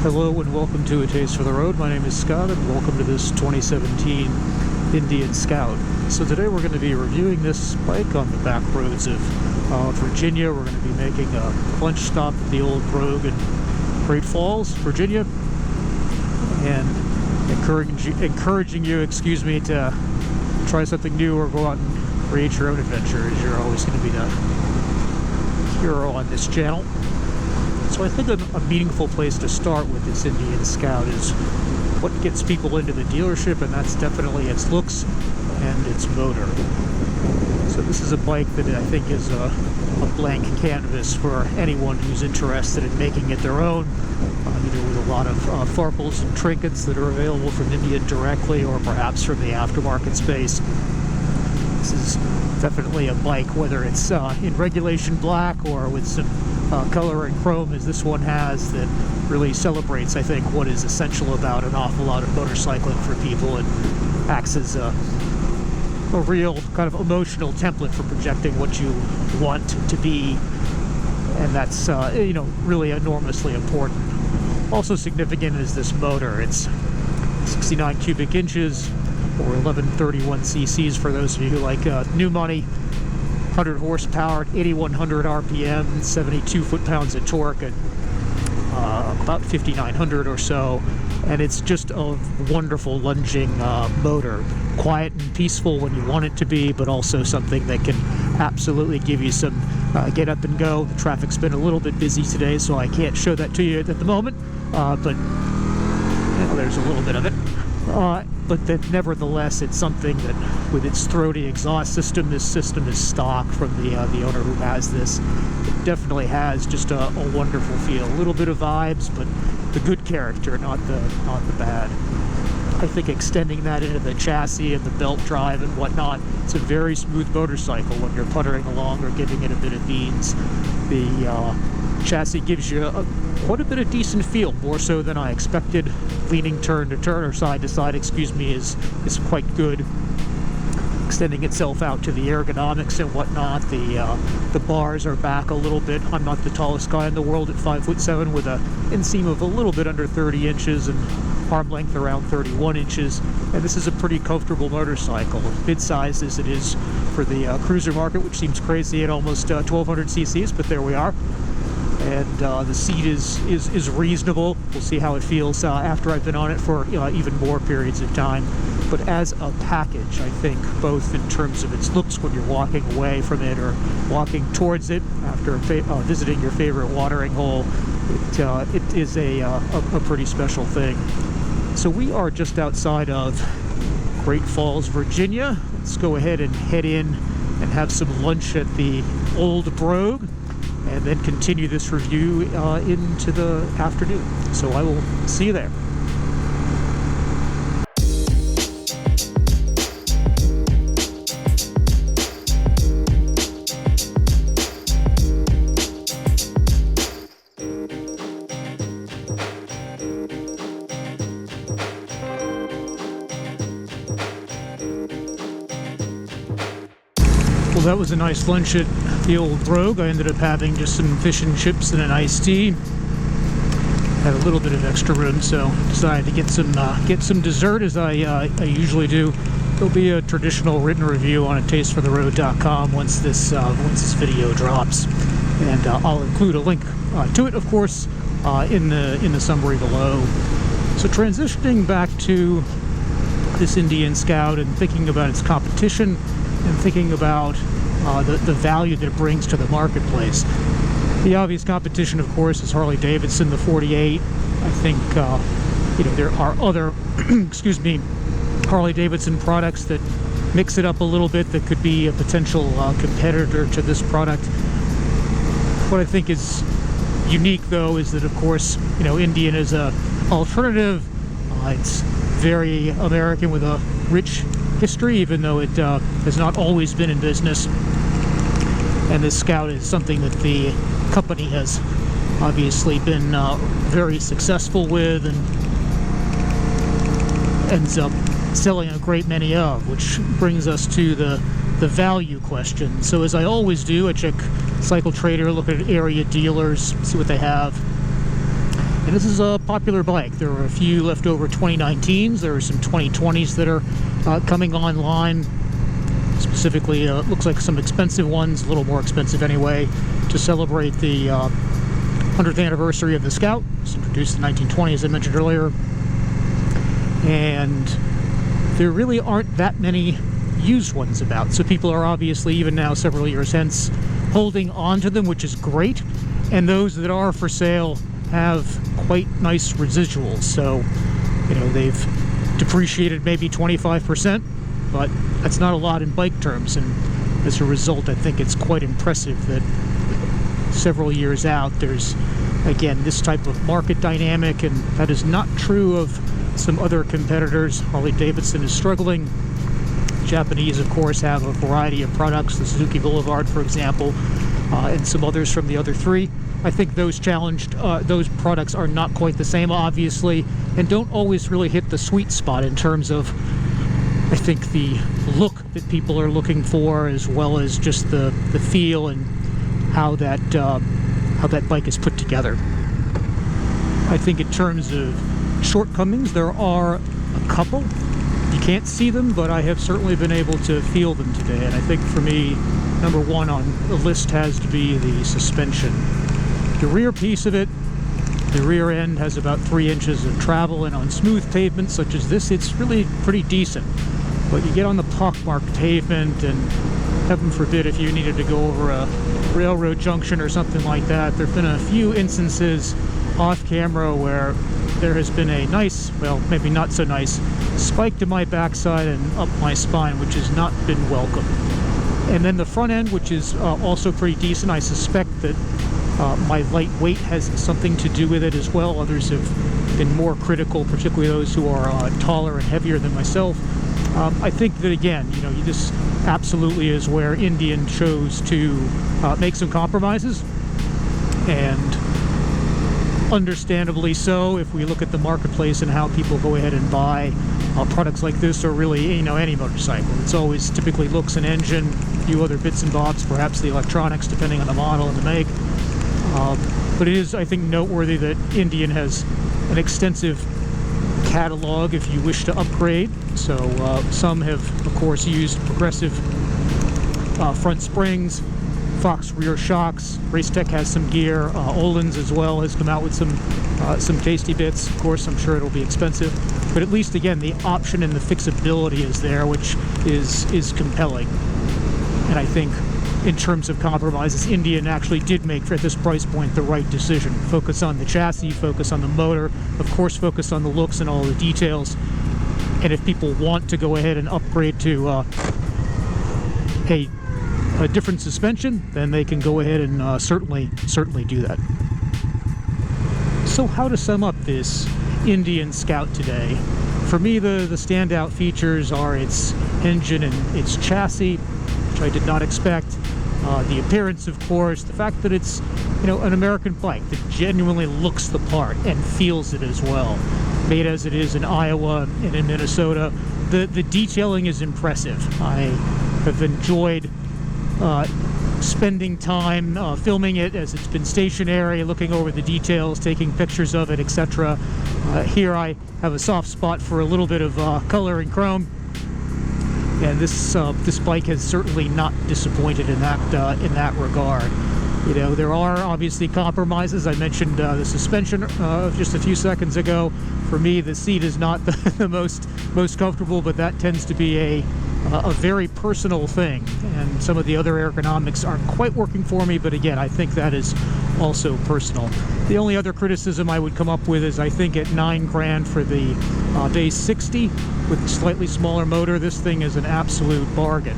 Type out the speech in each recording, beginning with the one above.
Hello and welcome to A Taste for the Road. My name is Scott and welcome to this 2017 Indian Scout. So today we're going to be reviewing this bike on the back roads of Virginia. We're going to be making a lunch stop at the Old Brogue in Great Falls, Virginia, and encouraging you, to try something new or go out and create your own adventure, as you're always going to be the hero on this channel. So I think a meaningful place to start with this Indian Scout is what gets people into the dealership, and that's definitely its looks and its motor. So this is a bike that I think is a blank canvas for anyone who's interested in making it their own, either with a lot of farples and trinkets that are available from India directly or perhaps from the aftermarket space. This is definitely a bike, whether it's in regulation black or with some color and chrome as this one has, that really celebrates, I think, what is essential about an awful lot of motorcycling for people, and acts as a real kind of emotional template for projecting what you want to be, and that's really enormously important. Also significant is this motor. It's 69 cubic inches or 1131 cc's for those of you who like new money. 100 horsepower, 8100 RPM, 72 foot-pounds of torque, and about 5900 or so. And it's just a wonderful lunging motor. Quiet and peaceful when you want it to be, but also something that can absolutely give you some get up and go. The traffic's been a little bit busy today, so I can't show that to you at the moment, but there's a little bit of it. But that nevertheless, it's something that, with its throaty exhaust system, this system is stock from the owner who has this. It definitely has just a wonderful feel. A little bit of vibes, but the good character, not the bad. I think extending that into the chassis and the belt drive and whatnot, it's a very smooth motorcycle when you're puttering along or giving it a bit of beans. The chassis gives you quite a bit of decent feel, more so than I expected. Leaning turn to turn, or side to side, is quite good. Extending itself out to the ergonomics and whatnot. The bars are back a little bit. I'm not the tallest guy in the world at 5'7", with an inseam of a little bit under 30 inches and arm length around 31 inches. And this is a pretty comfortable motorcycle, mid-sized as it is for the cruiser market, which seems crazy at almost 1200 cc's, but there we are. And the seat is reasonable. We'll see how it feels after I've been on it for even more periods of time. But as a package, I think, both in terms of its looks when you're walking away from it or walking towards it after visiting your favorite watering hole, it is a pretty special thing. So we are just outside of Great Falls, Virginia. Let's go ahead and head in and have some lunch at the Old Brogue, and then continue this review into the afternoon. So I will see you there. Well, that was a nice lunch at the Old Brogue. I ended up having just some fish and chips and an iced tea. Had a little bit of extra room, so decided to get some dessert, as I usually do. There'll be a traditional written review on tastefortheroad.com once this video drops, and I'll include a link to it, of course, in the summary below. So transitioning back to this Indian Scout and thinking about its competition, and thinking about the value that it brings to the marketplace. The obvious competition, of course, is Harley Davidson, the 48. I think there are other Harley Davidson products that mix it up a little bit that could be a potential competitor to this product. What I think is unique, though, is that, of course, Indian is a alternative. It's very American with a rich history, even though it has not always been in business. And this Scout is something that the company has obviously been very successful with, and ends up selling a great many of, which brings us to the value question. So as I always do, I check Cycle Trader, look at area dealers, see what they have. And this is a popular bike. There are a few leftover 2019s. There are some 2020s that are coming online. Specifically, looks like some expensive ones, a little more expensive anyway, to celebrate the 100th anniversary of the Scout. It was introduced in 1920, as I mentioned earlier. And there really aren't that many used ones about. So people are obviously, even now, several years hence, holding on to them, which is great. And those that are for sale have quite nice residuals. So, you know, they've depreciated maybe 25%, but that's not a lot in bike terms. And as a result, I think it's quite impressive that several years out, there's, again, this type of market dynamic, and that is not true of some other competitors. Harley-Davidson is struggling. Japanese, of course, have a variety of products, the Suzuki Boulevard, for example, and some others from the other three. I think those those products are not quite the same, obviously, and don't always really hit the sweet spot in terms of, I think, the look that people are looking for, as well as just the feel and how that bike is put together. I think in terms of shortcomings, there are a couple. You can't see them, but I have certainly been able to feel them today. And I think for me, number one on the list has to be the suspension. The rear piece of it, the rear end has about 3 inches of travel, and on smooth pavement such as this, it's really pretty decent. But you get on the pockmarked pavement, and heaven forbid if you needed to go over a railroad junction or something like that, there have been a few instances off camera where there has been a nice, well, maybe not so nice, spike to my backside and up my spine, which has not been welcome. And then the front end, which is also pretty decent. I suspect that my light weight has something to do with it as well. Others have been more critical, particularly those who are taller and heavier than myself. I think that, again, you know, this absolutely is where Indian chose to make some compromises, and understandably so. If we look at the marketplace and how people go ahead and buy products like this, or really, you know, any motorcycle, it's always typically looks and engine, a few other bits and bobs, perhaps the electronics, depending on the model and the make. But it is, I think, noteworthy that Indian has an extensive catalog if you wish to upgrade. So some have, of course, used progressive front springs, Fox rear shocks. Racetech has some gear. Olin's as well has come out with some tasty bits. Of course, I'm sure it'll be expensive, but at least, again, the option and the fixability is there, which is compelling. And I think in terms of compromises, Indian actually did make, at this price point, the right decision. Focus on the chassis, focus on the motor, of course focus on the looks and all the details. And if people want to go ahead and upgrade to a different suspension, then they can go ahead and certainly do that. So how to sum up this Indian Scout today? For me, the standout features are its engine and its chassis, which I did not expect. The appearance, of course, the fact that it's, you know, an American bike that genuinely looks the part and feels it as well. Made as it is in Iowa and in Minnesota, the detailing is impressive. I have enjoyed spending time filming it as it's been stationary, looking over the details, taking pictures of it, etc. Here I have a soft spot for a little bit of color and chrome. And this bike has certainly not disappointed in that regard. You know, there are obviously compromises. I mentioned the suspension just a few seconds ago. For me, the seat is not the most comfortable, but that tends to be a very personal thing. And some of the other ergonomics aren't quite working for me, but again, I think that is also personal. The only other criticism I would come up with is, I think at $9,000 for the base 60 with a slightly smaller motor, this thing is an absolute bargain.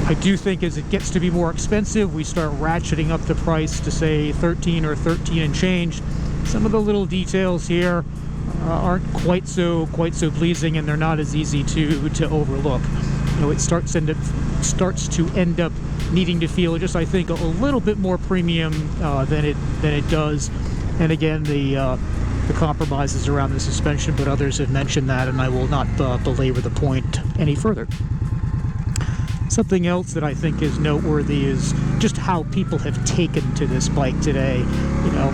I do think as it gets to be more expensive, we start ratcheting up the price to say 13 or 13 and change. Some of the little details here aren't quite so pleasing, and they're not as easy to overlook. You know, it starts to end up needing to feel just, I think, a little bit more premium than it does. And again, the compromises around the suspension, but others have mentioned that, and I will not belabor the point any further. Something else that I think is noteworthy is just how people have taken to this bike today. You know,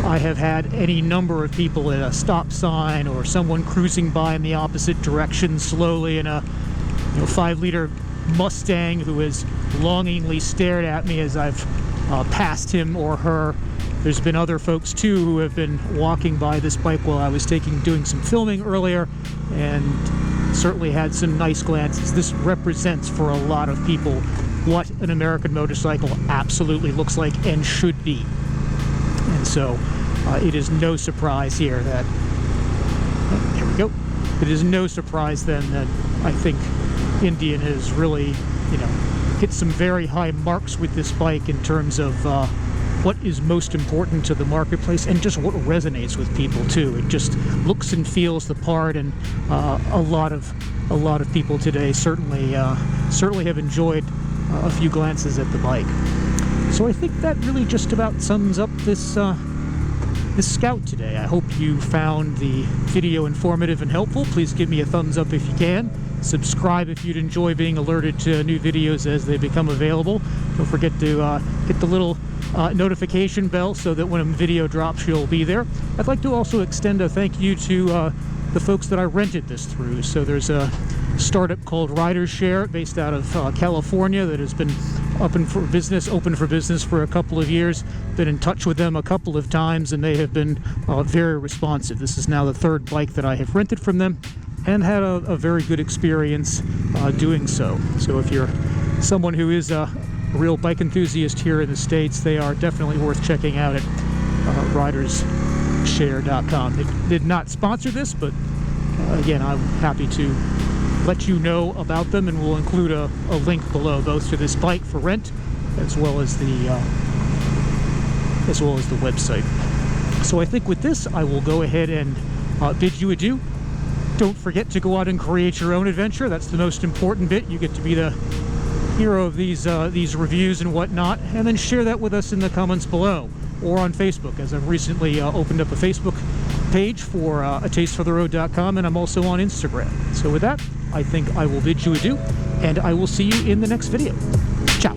I have had any number of people at a stop sign or someone cruising by in the opposite direction slowly in a 5-liter Mustang who has longingly stared at me as I've passed him or her. There's been other folks too who have been walking by this bike while I was doing some filming earlier, and certainly had some nice glances. This represents for a lot of people what an American motorcycle absolutely looks like and should be. And so it is no surprise here that, here we go, it is no surprise then that I think Indian has really, hit some very high marks with this bike in terms of what is most important to the marketplace and just what resonates with people too. It just looks and feels the part, and a lot of people today certainly have enjoyed a few glances at the bike. So I think that really just about sums up this Scout today. I hope you found the video informative and helpful. Please give me a thumbs up if you can. Subscribe if you'd enjoy being alerted to new videos as they become available. Don't forget to hit the little notification bell so that when a video drops, you'll be there. I'd like to also extend a thank you to the folks that I rented this through. So there's a startup called Riders Share based out of California that has been open for business for a couple of years. Been in touch with them a couple of times, and they have been very responsive. This is now the third bike that I have rented from them, and had a very good experience doing so. So if you're someone who is a real bike enthusiast here in the States, they are definitely worth checking out at ridershare.com. They did not sponsor this, but again, I'm happy to let you know about them, and we'll include a link below both to this bike for rent as well as the website. So I think with this, I will go ahead and bid you adieu. Don't forget to go out and create your own adventure. That's the most important bit. You get to be the hero of these reviews and whatnot, and then share that with us in the comments below or on Facebook, as I've recently opened up a Facebook page for atastefortheroad.com, and I'm also on Instagram. So with that, I think I will bid you adieu, and I will see you in the next video. Ciao.